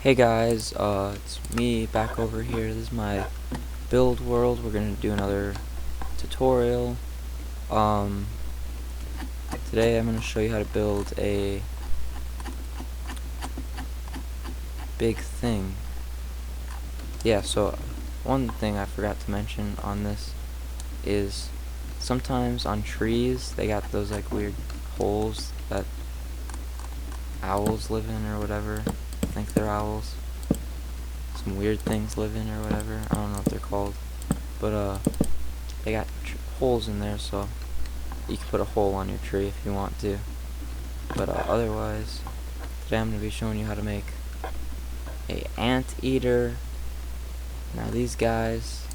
Hey guys, it's me back over here. This is my build world. We're gonna do another tutorial. Um, Today I'm gonna show you how to build a big thing. Yeah, so one thing I forgot to mention on this is sometimes on trees they got those like weird holes that owls live in or whatever. I think they're owls. Some weird things live in or whatever. I don't know what they're called, but they got holes in there, so you can put a hole on your tree if you want to. But otherwise, today I'm going to be showing you how to make a anteater. Now these guys,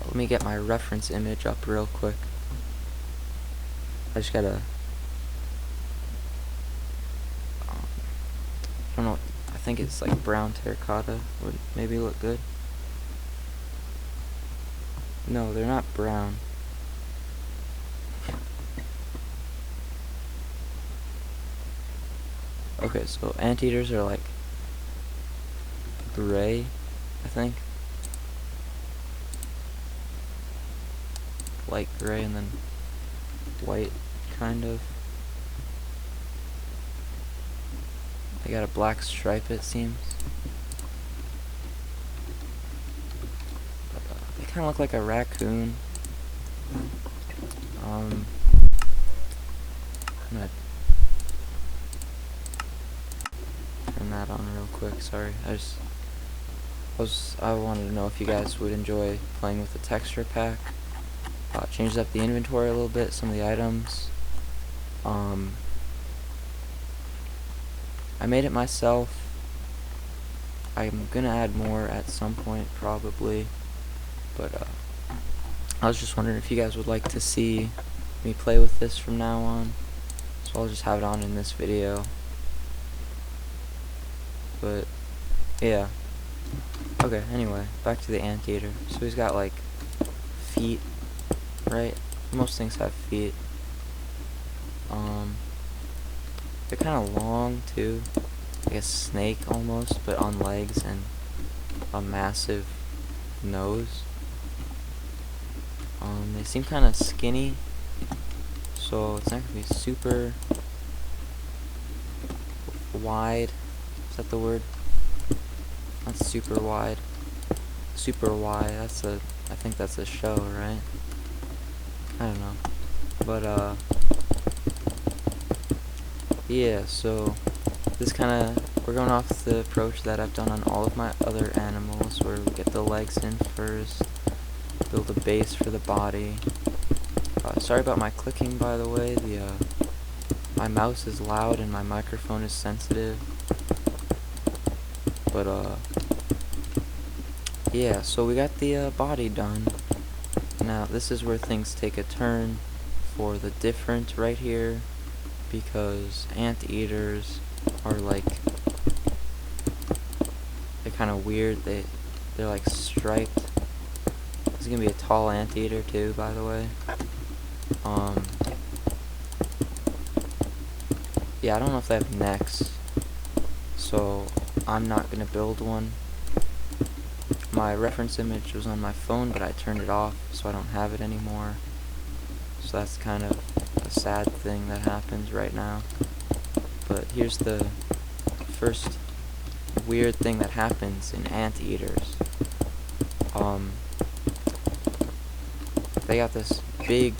let me get my reference image up real quick. I just gotta, I don't know, I think it's like brown terracotta would maybe look good. No, they're not brown. Okay, so anteaters are like gray, I think. Light gray and then white, kind of. They got a black stripe, it seems. They kind of look like a raccoon. I'm gonna turn that on real quick. Sorry, I wanted to know if you guys would enjoy playing with the texture pack. Changed up the inventory a little bit, some of the items. I made it myself. I'm gonna add more at some point probably, but I was just wondering if you guys would like to see me play with this from now on, so I'll just have it on in this video. But yeah, okay, anyway, back to the anteater. So he's got like feet, right? Most things have feet. They're kind of long too, like a snake almost, but on legs and a massive nose. They seem kind of skinny, so it's not gonna be super wide. Is that the word? Not super wide. Super wide. I think that's a show, right? I don't know. But yeah. So we're going off the approach that I've done on all of my other animals, where we get the legs in first, build a base for the body. Sorry about my clicking, by the way. My mouse is loud and my microphone is sensitive. But yeah, so we got the body done. Now this is where things take a turn for the different right here, because anteaters are like, they're kind of weird. They're like striped. This is gonna be a tall anteater too, by the way. Yeah, I don't know if they have necks, so I'm not gonna build one. My reference image was on my phone, but I turned it off, so I don't have it anymore. So that's kind of a sad thing that happens right now. But here's the first weird thing that happens in anteaters. They got this big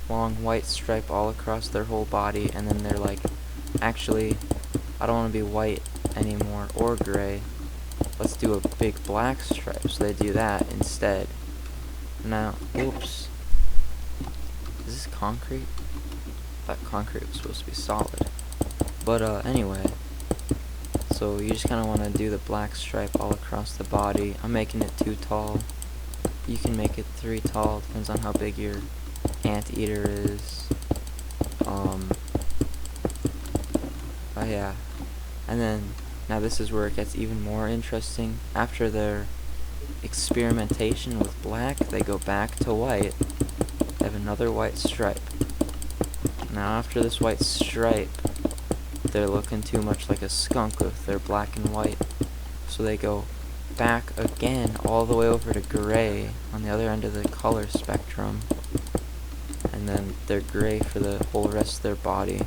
long white stripe all across their whole body, and then they're like, actually, I don't want to be white anymore or gray, let's do a big black stripe. So they do that instead. Now, oops, is this concrete? I thought concrete was supposed to be solid. But anyway, so you just kind of want to do the black stripe all across the body. I'm making it 2 tall. You can make it 3 tall, depends on how big your anteater is. But yeah, and then now this is where it gets even more interesting. After their experimentation with black, they go back to white. They have another white stripe. Now after this white stripe, they're looking too much like a skunk if they're black and white. So they go back again all the way over to gray on the other end of the color spectrum. And then they're gray for the whole rest of their body.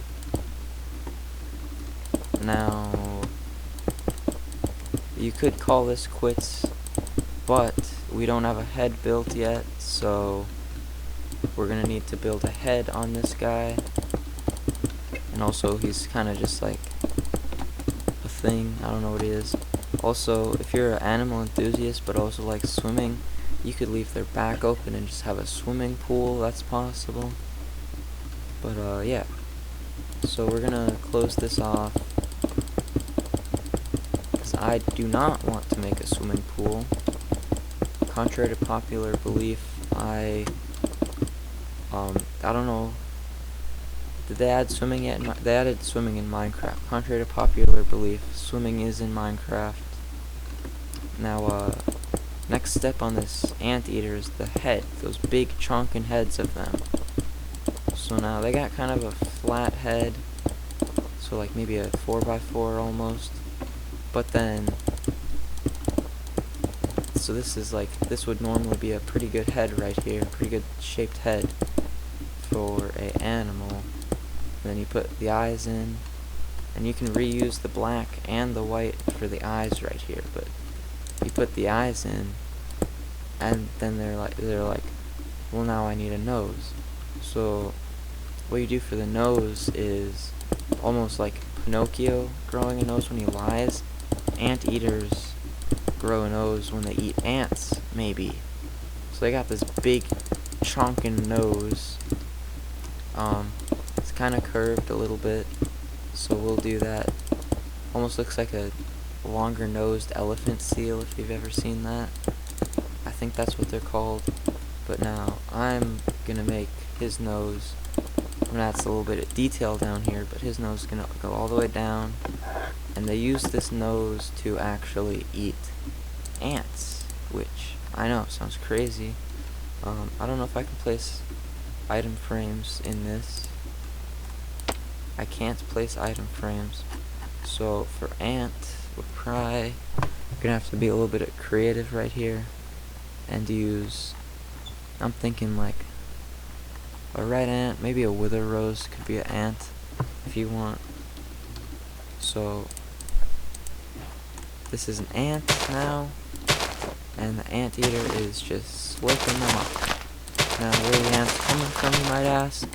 Now, you could call this quits, but we don't have a head built yet, so we're gonna need to build a head on this guy. And also, he's kind of just like a thing. I don't know what he is. Also, if you're an animal enthusiast but also like swimming, you could leave their back open and just have a swimming pool. That's possible. But yeah. So we're gonna close this off, because I do not want to make a swimming pool. Contrary to popular belief, I don't know. Did they add swimming yet? They added swimming in Minecraft. Contrary to popular belief, swimming is in Minecraft. Now, next step on this anteater is the head. Those big chonkin' heads of them. So now they got kind of a flat head. So like maybe a 4x4 almost. But then, so this is like, this would normally be a pretty good head right here. Pretty good shaped head for a animal. And then you put the eyes in, and you can reuse the black and the white for the eyes right here. But you put the eyes in, and then they're like, well, now I need a nose. So what you do for the nose is almost like Pinocchio growing a nose when he lies. Anteaters grow a nose when they eat ants, maybe. So they got this big chonkin' nose. It's kind of curved a little bit, so we'll do that. Almost looks like a longer nosed elephant seal, if you've ever seen that. I think that's what they're called. But now I'm gonna make his nose, I'm gonna add a little bit of detail down here, but his nose is gonna go all the way down. And they use this nose to actually eat ants, which I know sounds crazy. I don't know if I can place item frames in this. I can't place item frames. So for ant, we're probably gonna have to be a little bit creative right here and use, I'm thinking like a red ant, maybe a wither rose could be an ant if you want. So this is an ant now, and the anteater is just slicking them up. Now where are the ants coming from, you might ask?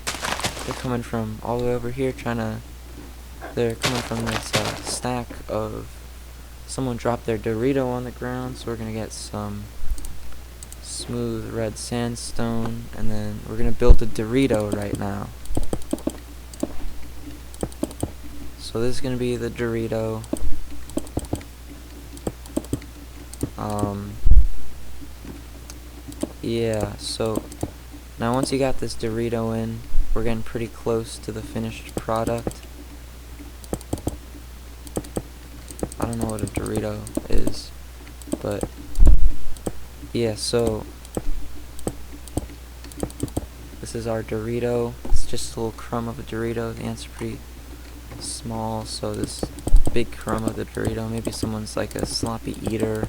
They're coming from all the way over here they're coming from this stack of, someone dropped their Dorito on the ground, so we're gonna get some smooth red sandstone, and then we're gonna build a Dorito right now. So this is gonna be the Dorito. Yeah, so now once you got this Dorito in, we're getting pretty close to the finished product. I don't know what a Dorito is, but yeah, so this is our Dorito. It's just a little crumb of a Dorito. The ants are pretty small, so this big crumb of the Dorito, maybe someone's like a sloppy eater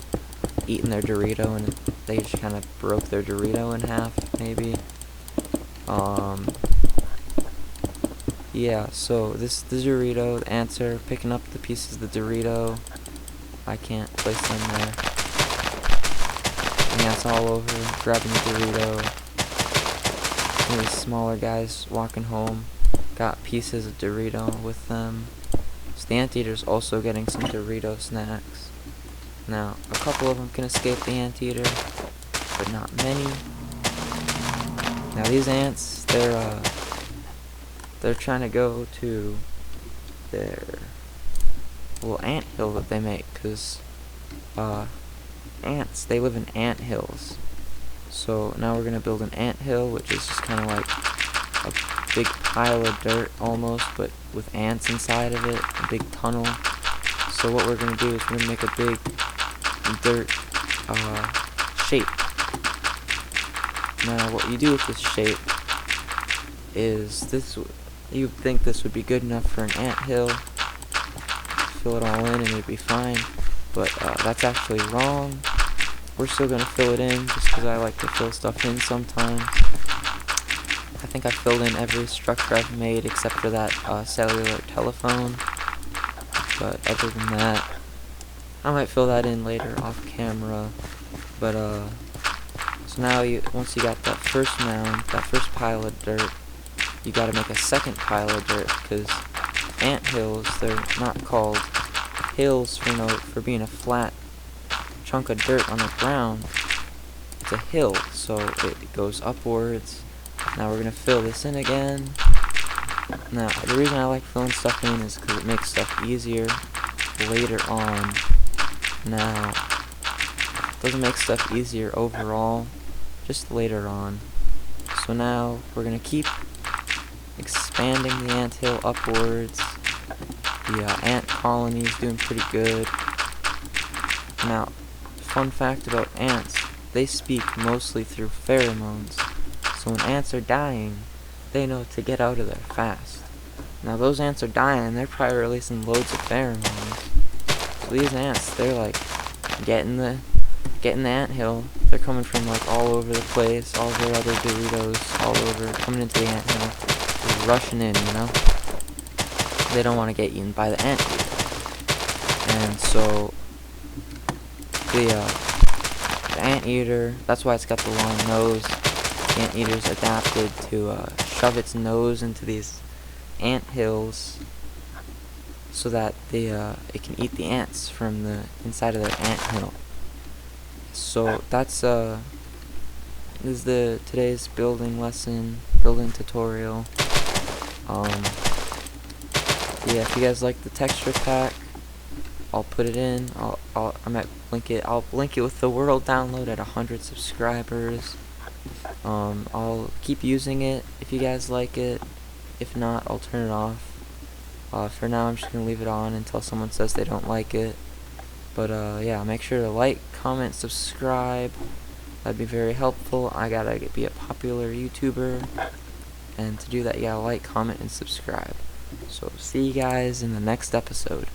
eating their Dorito and they just kind of broke their Dorito in half, maybe. Yeah, so the Dorito, the ants are picking up the pieces of the Dorito. I can't place them there. And ants all over, grabbing the Dorito. Some of these smaller guys walking home got pieces of Dorito with them. So the anteater's also getting some Dorito snacks. Now, a couple of them can escape the anteater, but not many. Now these ants, they're trying to go to their little ant hill that they make, because ants, they live in ant hills. So now we're gonna build an ant hill, which is just kind of like a big pile of dirt almost, but with ants inside of it, a big tunnel. So what we're gonna do is we're gonna make a big dirt shape. Now what you do with this shape is this, you'd think this would be good enough for an ant hill, fill it all in and it'd be fine, but that's actually wrong. We're still gonna fill it in just because I like to fill stuff in sometimes. I think I filled in every structure I've made except for that cellular telephone, but other than that, I might fill that in later off camera. But so now once you got that first mound, that first pile of dirt, you gotta make a second pile of dirt, because ant hills, they're not called hills for being a flat chunk of dirt on the ground. It's a hill, so it goes upwards. Now we're gonna fill this in again. Now the reason I like filling stuff in is because it makes stuff easier later on. Now it doesn't make stuff easier overall, just later on. So now we're gonna keep expanding the anthill upwards. The ant colony is doing pretty good. Now, fun fact about ants, they speak mostly through pheromones. So when ants are dying, they know to get out of there fast. Now those ants are dying, they're probably releasing loads of pheromones. So these ants, they're like getting the anthill. They're coming from like all over the place, all their other Doritos, all over, coming into the anthill, just rushing in, you know? They don't want to get eaten by the anteater. And so the anteater, that's why it's got the long nose. The anteater's adapted to shove its nose into these ant hills so that it can eat the ants from the inside of their ant hill. So that's this is today's building lesson, building tutorial. Yeah, if you guys like the texture pack, I'll put it in. I might link it. I'll link it with the world download at 100 subscribers. I'll keep using it if you guys like it. If not, I'll turn it off. For now, I'm just gonna leave it on until someone says they don't like it. But yeah, make sure to like, comment, subscribe. That'd be very helpful. I gotta be a popular YouTuber, and to do that, you gotta like, comment, and subscribe. So see you guys in the next episode.